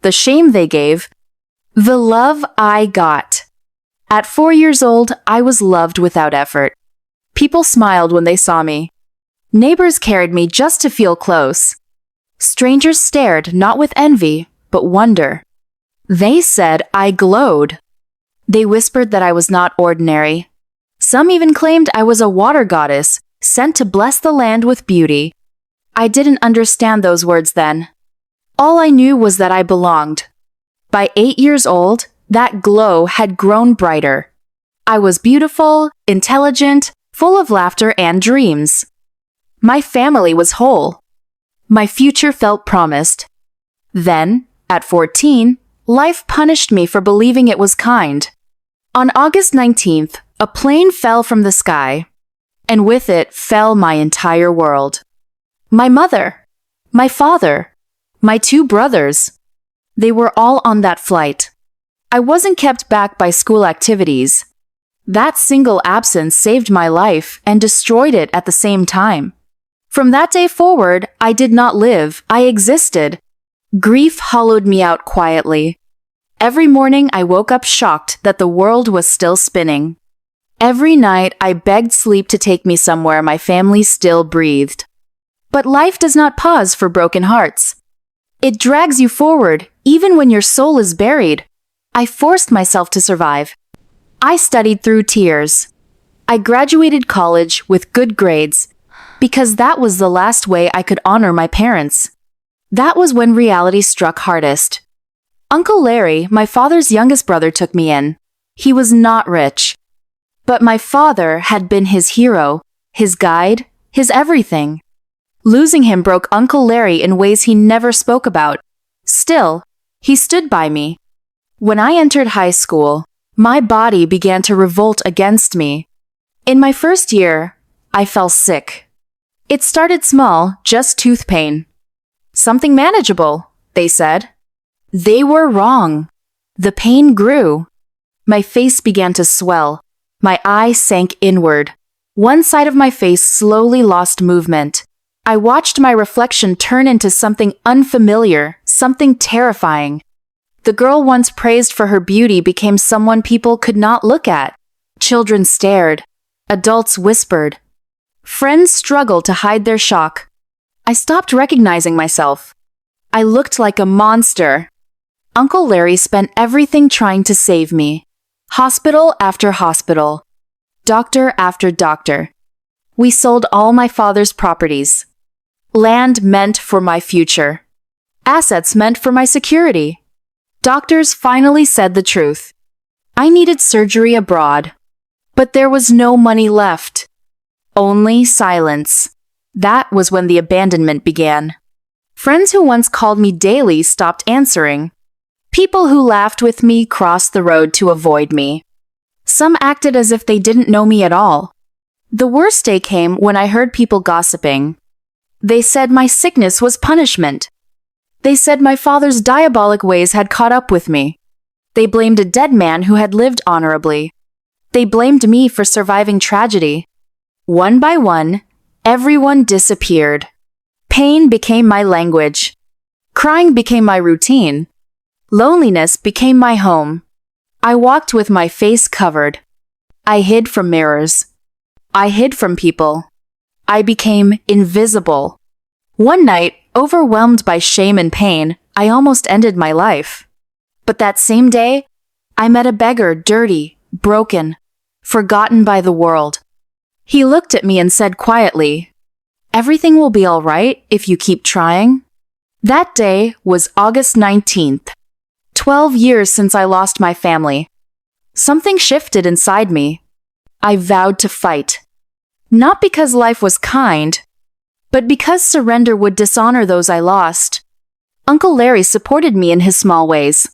the shame they gave, the love I got. At 4 years old, I was loved without effort. People smiled when they saw me. Neighbors carried me just to feel close. Strangers stared not with envy, but wonder. They said I glowed. They whispered that I was not ordinary. Some even claimed I was a water goddess, sent to bless the land with beauty. I didn't understand those words then. All I knew was that I belonged. By 8 years old, that glow had grown brighter. I was beautiful, intelligent, full of laughter and dreams. My family was whole. My future felt promised. Then, at 14, life punished me for believing it was kind. On August 19th, a plane fell from the sky, and with it fell my entire world. My mother, my father, my 2 brothers. They were all on that flight. I wasn't kept back by school activities. That single absence saved my life and destroyed it at the same time. From that day forward, I did not live, I existed. Grief hollowed me out quietly. Every morning I woke up shocked that the world was still spinning. Every night I begged sleep to take me somewhere my family still breathed. But life does not pause for broken hearts. It drags you forward, even when your soul is buried. I forced myself to survive. I studied through tears. I graduated college with good grades, because that was the last way I could honor my parents. That was when reality struck hardest. Uncle Larry, my father's youngest brother, took me in. He was not rich. But my father had been his hero, his guide, his everything. Losing him broke Uncle Larry in ways he never spoke about. Still, he stood by me. When I entered high school, my body began to revolt against me. In my first year, I fell sick. It started small, just tooth pain. Something manageable, they said. They were wrong. The pain grew. My face began to swell. My eye sank inward. One side of my face slowly lost movement. I watched my reflection turn into something unfamiliar, something terrifying. The girl once praised for her beauty became someone people could not look at. Children stared. Adults whispered. Friends struggled to hide their shock. I stopped recognizing myself. I looked like a monster. Uncle Larry spent everything trying to save me. Hospital after hospital. Doctor after doctor. We sold all my father's properties. Land meant for my future. Assets meant for my security. Doctors finally said the truth. I needed surgery abroad. But there was no money left. Only silence. That was when the abandonment began. Friends who once called me daily stopped answering. People who laughed with me crossed the road to avoid me. Some acted as if they didn't know me at all. The worst day came when I heard people gossiping. They said my sickness was punishment. They said my father's diabolic ways had caught up with me. They blamed a dead man who had lived honorably. They blamed me for surviving tragedy. One by one, everyone disappeared. Pain became my language. Crying became my routine. Loneliness became my home. I walked with my face covered. I hid from mirrors. I hid from people. I became invisible. One night, overwhelmed by shame and pain, I almost ended my life. But that same day, I met a beggar, dirty, broken, forgotten by the world. He looked at me and said quietly, "Everything will be all right if you keep trying." That day was August 19th. 12 years since I lost my family. Something shifted inside me. I vowed to fight. Not because life was kind, but because surrender would dishonor those I lost. Uncle Larry supported me in his small ways.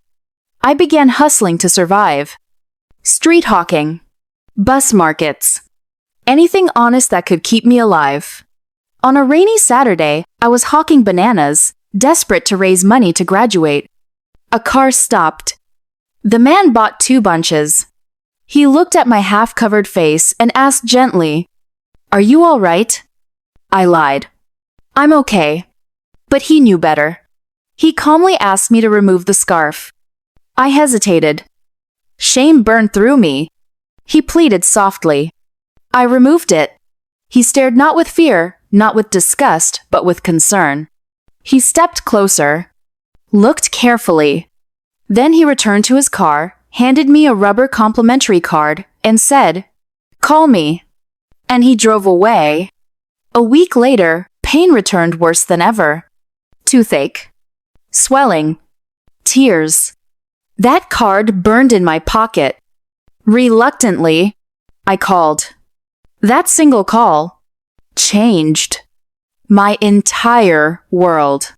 I began hustling to survive. Street hawking. Bus markets. Anything honest that could keep me alive. On a rainy Saturday, I was hawking bananas, desperate to raise money to graduate. A car stopped. The man bought 2 bunches. He looked at my half-covered face and asked gently, "Are you all right?" I lied. "I'm okay." But he knew better. He calmly asked me to remove the scarf. I hesitated. Shame burned through me. He pleaded softly. I removed it. He stared not with fear, not with disgust, but with concern. He stepped closer, looked carefully. Then he returned to his car, handed me a rubber complimentary card, and said, "Call me." And he drove away. A week later, pain returned worse than ever. Toothache, swelling, tears. That card burned in my pocket. Reluctantly, I called. That single call changed my entire world.